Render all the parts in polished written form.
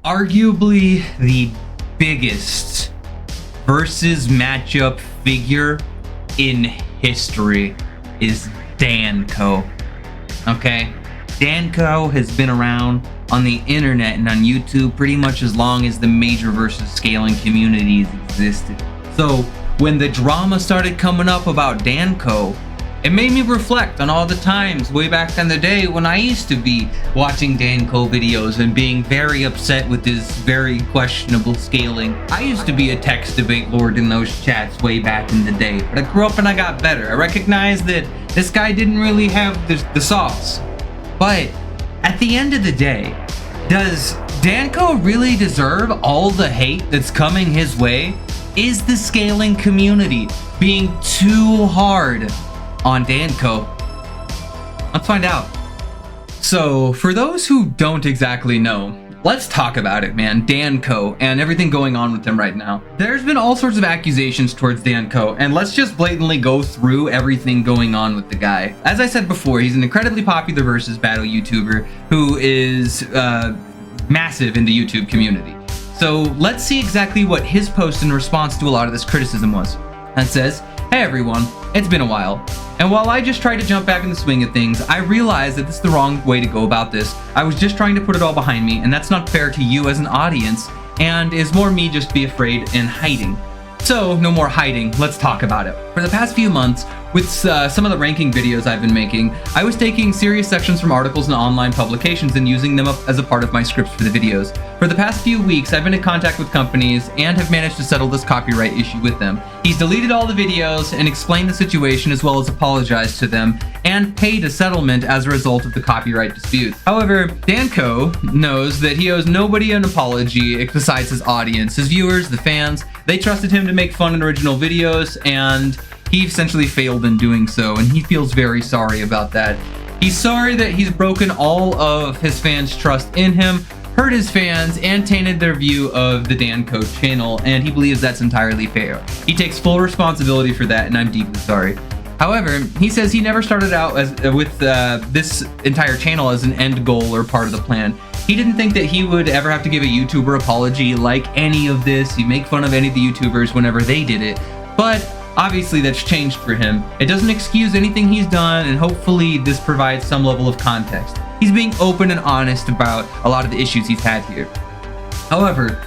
Arguably the biggest versus matchup figure in history is Danco. Okay? Danco has been around on the internet and on YouTube pretty much as long as the major versus scaling communities existed. So when the drama started coming up about Danco, it made me reflect on all the times way back in the day when I used to be watching Danco videos and being very upset with his very questionable scaling. I used to be a text debate lord in those chats way back in the day, but I grew up and I got better. I recognized that this guy didn't really have the sauce. But at the end of the day, does Danco really deserve all the hate that's coming his way? Is the scaling community being too hard on Danco? Let's find out. So, for those who don't exactly know, let's talk about it, man. Danco and everything going on with him right now. There's been all sorts of accusations towards Danco, and let's just blatantly go through everything going on with the guy. As I said before, he's an incredibly popular versus battle YouTuber who is massive in the YouTube community. So let's see exactly what his post in response to a lot of this criticism was. It says, "Hey everyone, it's been a while. And while I just tried to jump back in the swing of things, I realized that this is the wrong way to go about this. I was just trying to put it all behind me, and that's not fair to you as an audience, and is more me just be afraid and hiding. So, no more hiding, let's talk about it. For the past few months, with some of the ranking videos I've been making, I was taking serious sections from articles and online publications and using them up as a part of my scripts for the videos. For the past few weeks, I've been in contact with companies and have managed to settle this copyright issue with them. He's deleted all the videos and explained the situation as well as apologized to them and paid a settlement as a result of the copyright dispute. However, Danco knows that he owes nobody an apology besides his audience, his viewers, the fans. They trusted him to make fun and original videos, and he essentially failed in doing so, and he feels very sorry about that. He's sorry that he's broken all of his fans' trust in him, hurt his fans, and tainted their view of the Danco channel, and he believes that's entirely fair. He takes full responsibility for that, and I'm deeply sorry. However, he says he never started out with this entire channel as an end goal or part of the plan. He didn't think that he would ever have to give a YouTuber apology like any of this. He'd make fun of any of the YouTubers whenever they did it, but obviously that's changed for him. It doesn't excuse anything he's done, and hopefully this provides some level of context. He's being open and honest about a lot of the issues he's had here. However,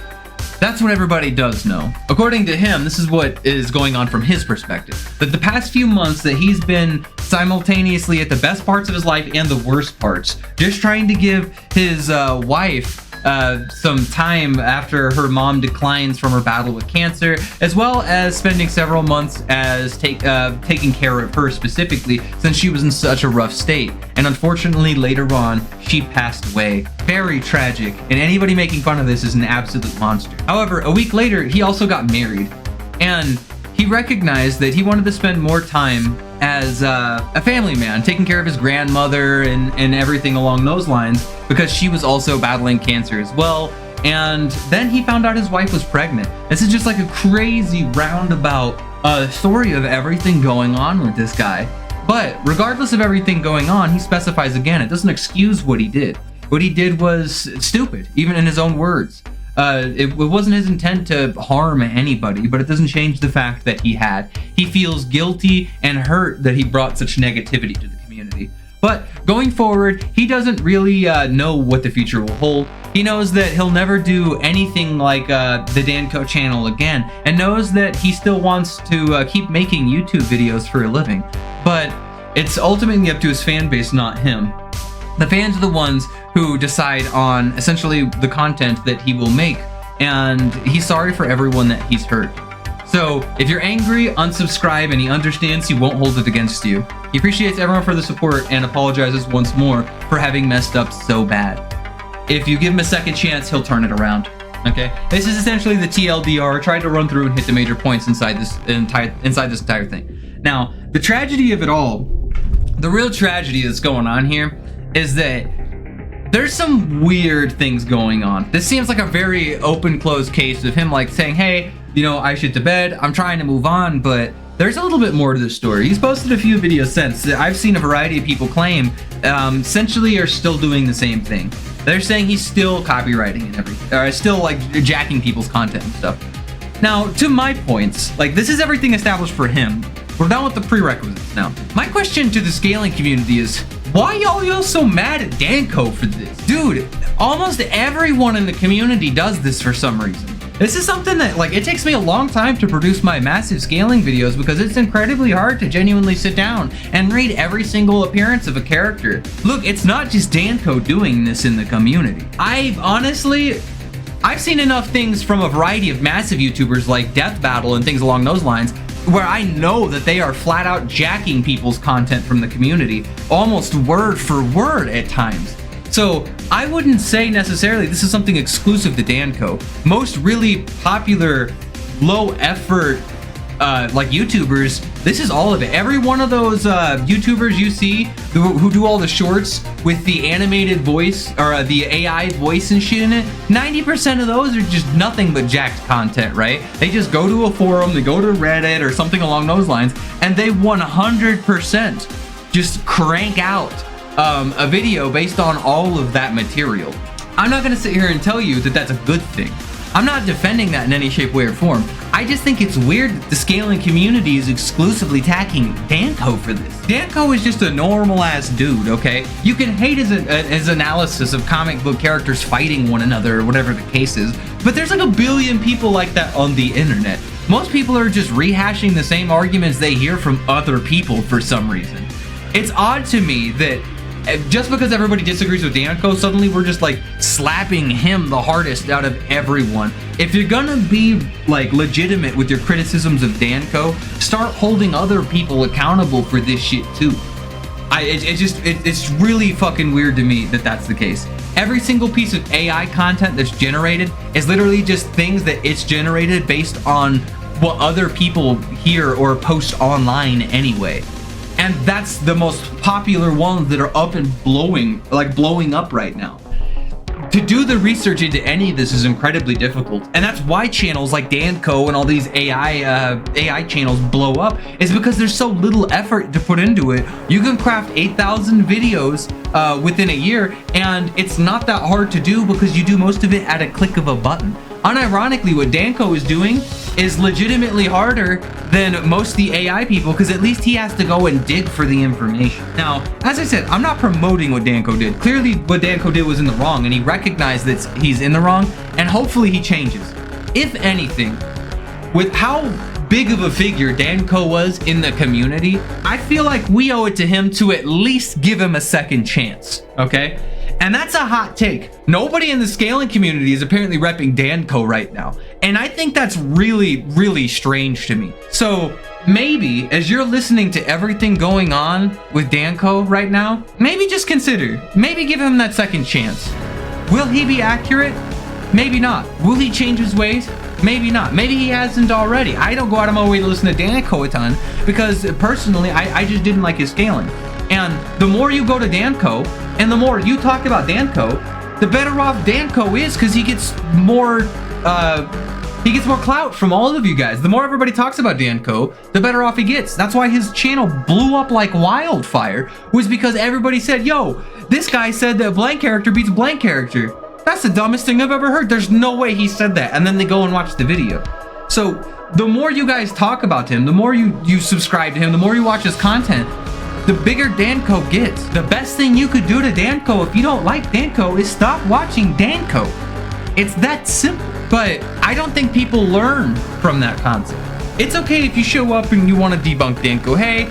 that's what everybody does know. According to him, this is what is going on from his perspective. That the past few months that he's been simultaneously at the best parts of his life and the worst parts, just trying to give his wife some time after her mom declines from her battle with cancer, as well as spending several months as taking care of her specifically since she was in such a rough state. And unfortunately later on she passed away. Very tragic, and anybody making fun of this is an absolute monster. However, a week later he also got married, and he recognized that he wanted to spend more time as a family man, taking care of his grandmother and everything along those lines, because she was also battling cancer as well. And then he found out his wife was pregnant. This is just like a crazy roundabout story of everything going on with this guy. But regardless of everything going on, he specifies again, it doesn't excuse what he did. What he did was stupid, even in his own words. It wasn't his intent to harm anybody, but it doesn't change the fact that he feels guilty and hurt that he brought such negativity to the community. But going forward, he doesn't really know what the future will hold. He knows that he'll never do anything like the Danco channel again, and knows that he still wants to keep making YouTube videos for a living. But it's ultimately up to his fan base, not him. The fans are the ones who decide on essentially the content that he will make, and he's sorry for everyone that he's hurt. So if you're angry, unsubscribe, and he understands he won't hold it against you. He appreciates everyone for the support and apologizes once more for having messed up so bad. If you give him a second chance, he'll turn it around. Okay, this is essentially the TLDR. I tried to run through and hit the major points inside this entire thing. Now, the tragedy of it all, the real tragedy that's going on here, is that there's some weird things going on. This seems like a very open closed case of him like saying, hey, you know, I shit to bed, I'm trying to move on, but there's a little bit more to this story. He's posted a few videos since that I've seen a variety of people claim essentially are still doing the same thing. They're saying he's still copywriting and everything, or still like jacking people's content and stuff. Now, to my points, like this is everything established for him. We're done with the prerequisites now. My question to the scaling community is, why y'all so mad at Danco for this? Dude, almost everyone in the community does this for some reason. This is something that, like, it takes me a long time to produce my massive scaling videos because it's incredibly hard to genuinely sit down and read every single appearance of a character. Look, it's not just Danco doing this in the community. I've seen enough things from a variety of massive YouTubers like Death Battle and things along those lines where I know that they are flat out jacking people's content from the community, almost word for word at times. So I wouldn't say necessarily this is something exclusive to Danco. Most really popular, low effort, like YouTubers, this is all of it. Every one of those YouTubers you see who do all the shorts with the animated voice or the AI voice and shit in it, 90% of those are just nothing but jacked content, right? They just go to a forum, they go to Reddit or something along those lines, and they 100% just crank out a video based on all of that material. I'm not gonna sit here and tell you that that's a good thing. I'm not defending that in any shape, way, or form. I just think it's weird that the scaling community is exclusively attacking Danco for this. Danco is just a normal ass dude, okay? You can hate his analysis of comic book characters fighting one another or whatever the case is, but there's like a billion people like that on the internet. Most people are just rehashing the same arguments they hear from other people for some reason. It's odd to me that just because everybody disagrees with Danco, suddenly we're just like slapping him the hardest out of everyone. If you're gonna be like legitimate with your criticisms of Danco, start holding other people accountable for this shit too. It's really fucking weird to me that that's the case. Every single piece of AI content that's generated is literally just things that it's generated based on what other people hear or post online anyway. And that's the most popular ones that are up and blowing up right now. To do the research into any of this is incredibly difficult, and that's why channels like Danco and all these AI channels blow up, is because there's so little effort to put into it. You can craft 8,000 videos within a year, and it's not that hard to do because you do most of it at a click of a button. Unironically, what Danco is doing is legitimately harder than most of the AI people, because at least he has to go and dig for the information. Now, as I said, I'm not promoting what Danco did. Clearly, what Danco did was in the wrong, and he recognized that he's in the wrong, and hopefully he changes. If anything, with how big of a figure Danco was in the community, I feel like we owe it to him to at least give him a second chance, okay? And that's a hot take. Nobody in the scaling community is apparently repping Danco right now. And I think that's really, really strange to me. So maybe as you're listening to everything going on with Danco right now, maybe just consider, maybe give him that second chance. Will he be accurate? Maybe not. Will he change his ways? Maybe not. Maybe he hasn't already. I don't go out of my way to listen to Danco a ton because personally, I just didn't like his scaling. And the more you go to Danco and the more you talk about Danco, the better off Danco is, because he gets more clout from all of you guys. The more everybody talks about Danco, the better off he gets. That's why his channel blew up like wildfire, was because everybody said, yo, this guy said that blank character beats blank character. That's the dumbest thing I've ever heard. There's no way he said that. And then they go and watch the video. So the more you guys talk about him, the more you subscribe to him, the more you watch his content, the bigger Danco gets. The best thing you could do to Danco if you don't like Danco is stop watching Danco. It's that simple. But I don't think people learn from that concept. It's okay if you show up and you want to debunk Danco. Hey,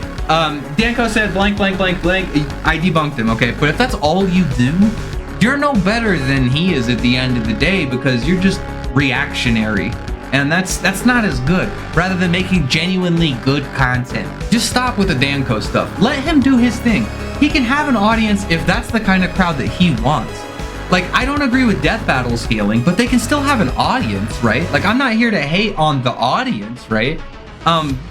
Danco said blank, blank, blank, blank. I debunked him, okay? But if that's all you do, you're no better than he is at the end of the day, because you're just reactionary. And that's not as good. Rather than making genuinely good content, just stop with the Danco stuff. Let him do his thing. He can have an audience if that's the kind of crowd that he wants. Like, I don't agree with Death Battle scaling, but they can still have an audience, right? Like, I'm not here to hate on the audience, right?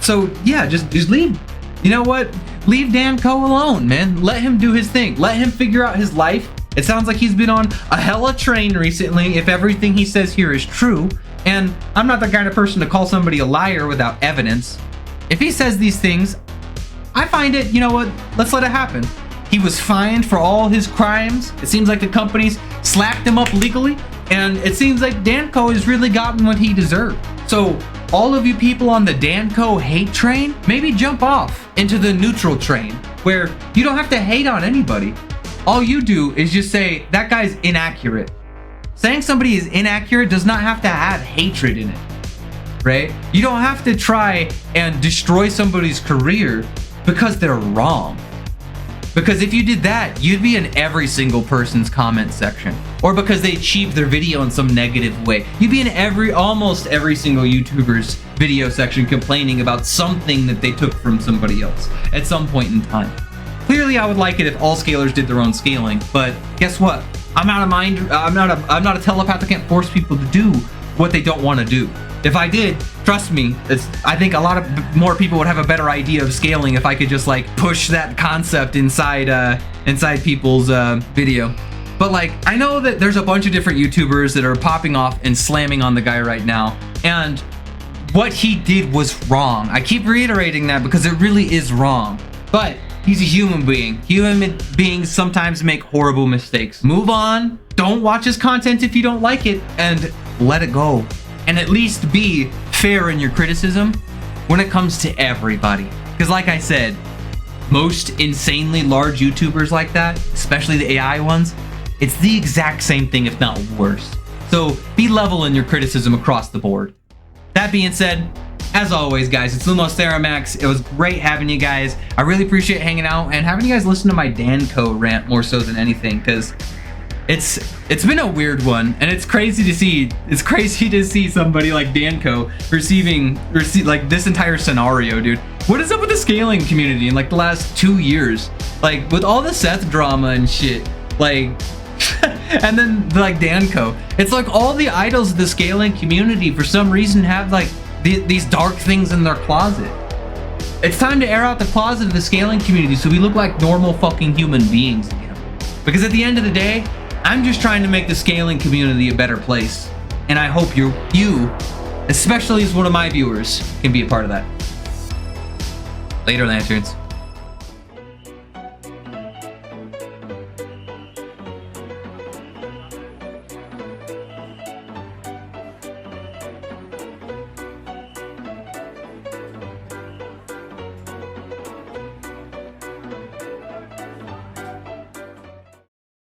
So yeah, just leave. You know what? Leave Danco alone, man. Let him do his thing. Let him figure out his life. It sounds like he's been on a hella train recently, if everything he says here is true. And I'm not the kind of person to call somebody a liar without evidence. If he says these things, I find it, you know what, let's let it happen. He was fined for all his crimes. It seems like the companies slapped him up legally, and it seems like Danco has really gotten what he deserved. So all of you people on the Danco hate train, maybe jump off into the neutral train, where you don't have to hate on anybody. All you do is just say, that guy's inaccurate. Saying somebody is inaccurate does not have to have hatred in it, right? You don't have to try and destroy somebody's career because they're wrong. Because if you did that, you'd be in every single person's comment section. Or because they achieved their video in some negative way. You'd be in almost every single YouTuber's video section complaining about something that they took from somebody else at some point in time. Clearly, I would like it if all scalers did their own scaling, but guess what? I'm not a telepath that can't force people to do what they don't want to do. If I did, trust me, I think a lot of more people would have a better idea of scaling if I could just like push that concept inside people's video. But like, I know that there's a bunch of different YouTubers that are popping off and slamming on the guy right now, and what he did was wrong. I keep reiterating that because it really is wrong. But he's a human being. Human beings sometimes make horrible mistakes. Move on. Don't watch his content if you don't like it, and let it go. And at least be fair in your criticism when it comes to everybody. Because like I said, most insanely large YouTubers like that, especially the AI ones, it's the exact same thing, if not worse. So be level in your criticism across the board. That being said, as always, guys, it's LumosTheromax. It was great having you guys. I really appreciate hanging out and having you guys listen to my Danco rant more so than anything, because it's been a weird one, and it's crazy to see. It's crazy to see somebody like Danco receive like this entire scenario, dude. What is up with the scaling community in like the last 2 years? Like with all the Seth drama and shit, like, and then like Danco. It's like all the idols of the scaling community for some reason have like these dark things in their closet. It's time to air out the closet of the scaling community so we look like normal fucking human beings again. Because at the end of the day, I'm just trying to make the scaling community a better place. And I hope you, especially as one of my viewers, can be a part of that. Later, Lanterns.